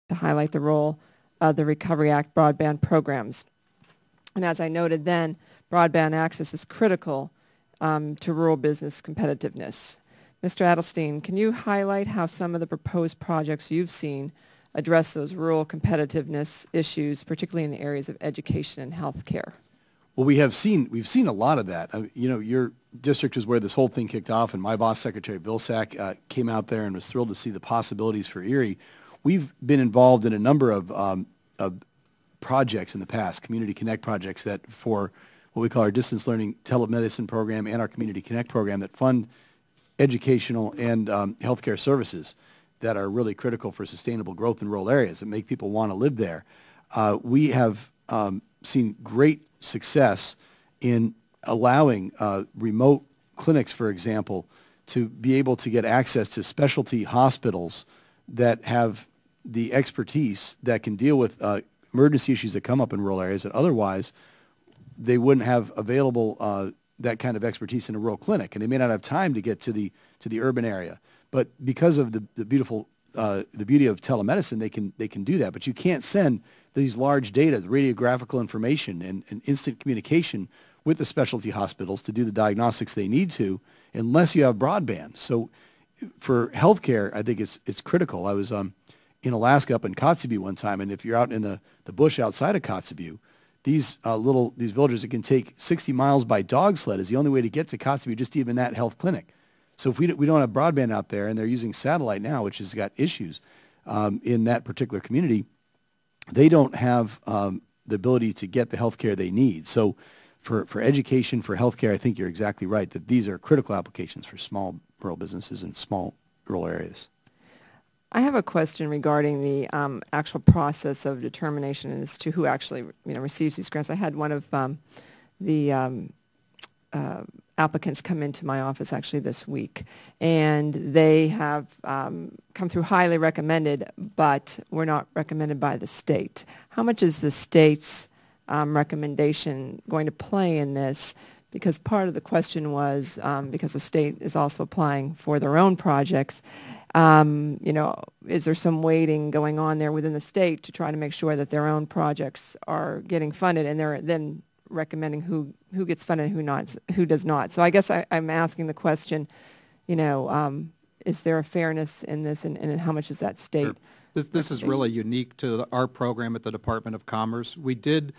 to highlight the role of the Recovery Act broadband programs. And as I noted then, broadband access is critical to rural business competitiveness. Mr. Adelstein, can you highlight how some of the proposed projects you've seen address those rural competitiveness issues, particularly in the areas of education and healthcare? Well, we've seen a lot of that. You know, your district is where this whole thing kicked off, and my boss, Secretary Vilsack, came out there and was thrilled to see the possibilities for Erie. We've been involved in a number of projects in the past, Community Connect projects that for what we call our distance learning telemedicine program and our Community Connect program that fund educational and healthcare services that are really critical for sustainable growth in rural areas that make people want to live there. We have seen great success in allowing remote clinics, for example, to be able to get access to specialty hospitals that have the expertise that can deal with emergency issues that come up in rural areas that otherwise they wouldn't have available that kind of expertise in a rural clinic, and they may not have time to get to the urban area. But because of the beauty of telemedicine, they can do that. But you can't send these large data, the radiographical information, and instant communication with the specialty hospitals to do the diagnostics they need to, unless you have broadband. So, for healthcare, I think it's critical. I was in Alaska up in Kotzebue one time, and if you're out in the bush outside of Kotzebue, these villages that can take 60 miles by dog sled is the only way to get to Kotzebue, just even that health clinic. So if we don't have broadband out there, and they're using satellite now, which has got issues in that particular community, they don't have the ability to get the health care they need. So for education, for health care, I think you're exactly right that these are critical applications for small rural businesses in small rural areas. I have a question regarding the actual process of determination as to who actually receives these grants. I had one of the applicants come into my office actually this week, and they have come through highly recommended, but were not recommended by the state. How much is the state's recommendation going to play in this? Because part of the question was, because the state is also applying for their own projects, is there some weighting going on there within the state to try to make sure that their own projects are getting funded, and they're then recommending who gets funded and who does not. So I guess I'm asking the question, is there a fairness in this, and how much is that state? Sure. This is really unique to our program at the Department of Commerce. We did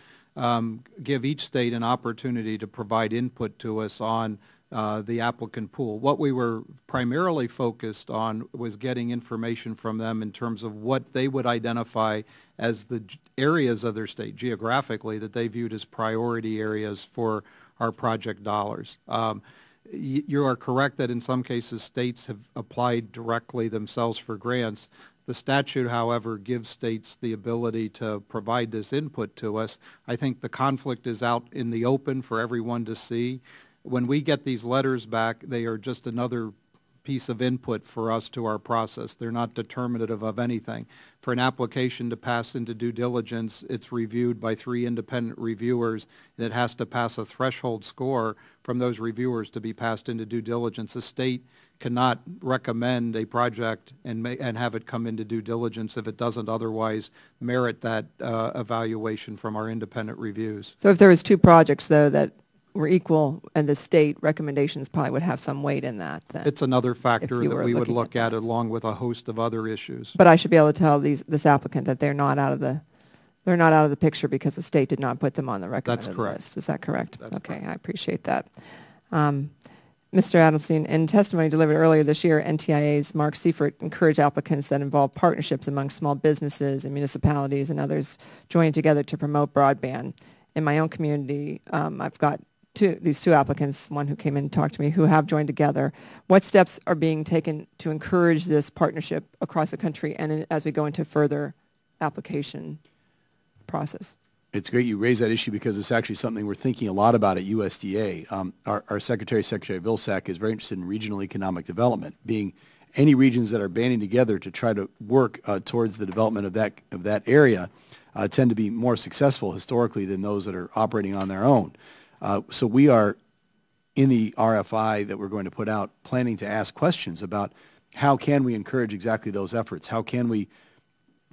give each state an opportunity to provide input to us on the applicant pool. What we were primarily focused on was getting information from them in terms of what they would identify as the areas of their state geographically that they viewed as priority areas for our project dollars. You are correct that in some cases states have applied directly themselves for grants. The statute, however, gives states the ability to provide this input to us. I think the conflict is out in the open for everyone to see. When we get these letters back, they are just another piece of input for us to our process. They're not determinative of anything. For an application to pass into due diligence, it's reviewed by 3 independent reviewers, and it has to pass a threshold score from those reviewers to be passed into due diligence. A state cannot recommend a project and have it come into due diligence if it doesn't otherwise merit that evaluation from our independent reviews. So if there was 2 projects, though, that were equal, and the state recommendations probably would have some weight in that, then. It's another factor that we would look at along with a host of other issues. But I should be able to tell this applicant that they're not out of the picture because the state did not put them on the recommended That's correct. list. Is that correct? That's okay, correct. I appreciate that. Mr. Adelstein, in testimony delivered earlier this year, NTIA's Mark Seifert encouraged applicants that involve partnerships among small businesses and municipalities and others joining together to promote broadband. In my own community, I've got these two applicants, one who came in and talked to me, who have joined together. What steps are being taken to encourage this partnership across the country and as we go into further application process? It's great you raise that issue because it's actually something we're thinking a lot about at USDA. Our Secretary Vilsack, is very interested in regional economic development, being any regions that are banding together to try to work towards the development of that area tend to be more successful historically than those that are operating on their own. So we are, in the RFI that we're going to put out, planning to ask questions about how can we encourage exactly those efforts? How can we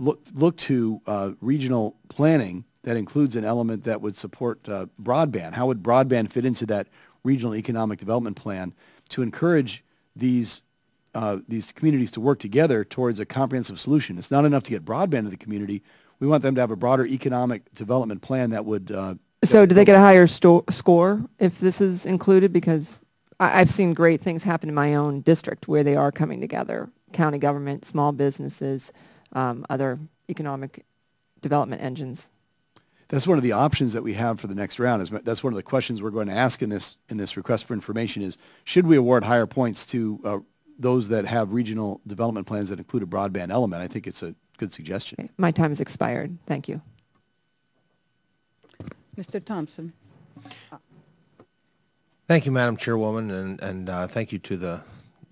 look to regional planning that includes an element that would support broadband. How would broadband fit into that regional economic development plan to encourage these communities to work together towards a comprehensive solution? It's not enough to get broadband to the community. We want them to have a broader economic development plan that would... So do they get a higher score if this is included? Because I've seen great things happen in my own district where they are coming together, county government, small businesses, other economic development engines. That's one of the options that we have for the next round. That's one of the questions we're going to ask in this request for information is, should we award higher points to those that have regional development plans that include a broadband element? I think it's a good suggestion. Okay. My time has expired. Thank you. Mr. Thompson. Thank you, Madam Chairwoman, and thank you to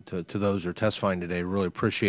those who are testifying today. Really appreciate it.